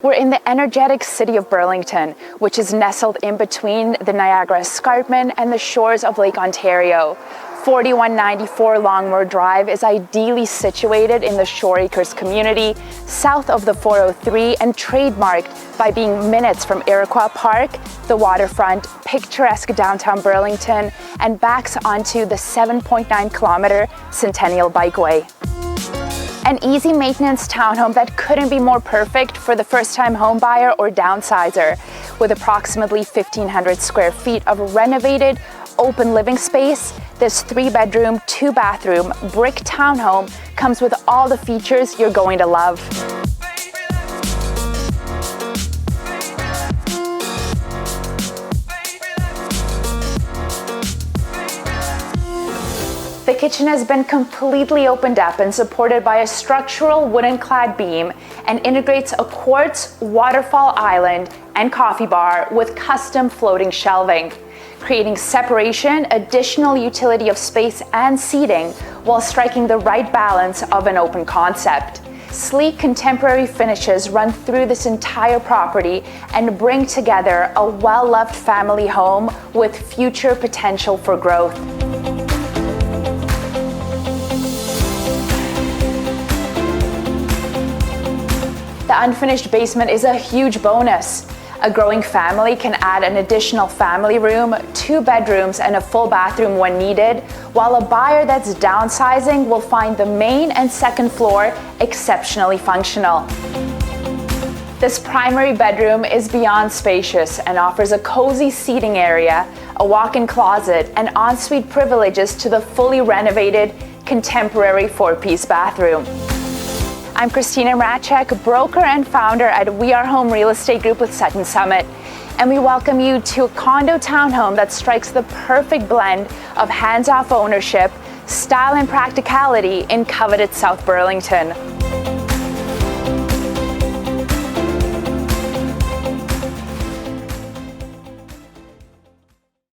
We're in the energetic city of Burlington, which is nestled in between the Niagara Escarpment and the shores of Lake Ontario. 4194 Longmoor Drive is ideally situated in the Shore Acres community, south of the 403 and trademarked by being minutes from Iroquois Park, the waterfront, picturesque downtown Burlington, and backs onto the 7.9-kilometer Centennial Bikeway. An easy maintenance townhome that couldn't be more perfect for the first-time home buyer or downsizer. With approximately 1,500 square feet of renovated, open living space, this 3-bedroom, 2-bathroom brick townhome comes with all the features you're going to love. The kitchen has been completely opened up and supported by a structural wooden-clad beam and integrates a quartz waterfall island and coffee bar with custom floating shelving, creating separation, additional utility of space and seating while striking the right balance of an open concept. Sleek contemporary finishes run through this entire property and bring together a well-loved family home with future potential for growth. The unfinished basement is a huge bonus. A growing family can add an additional family room, 2 bedrooms, and a full bathroom when needed, while a buyer that's downsizing will find the main and second floor exceptionally functional. This primary bedroom is beyond spacious and offers a cozy seating area, a walk-in closet, and ensuite privileges to the fully renovated contemporary 4-piece bathroom. I'm Christina Mracek, broker and founder at We Are Home Real Estate Group with Sutton Summit, and we welcome you to a condo townhome that strikes the perfect blend of hands-off ownership, style, and practicality in coveted South Burlington.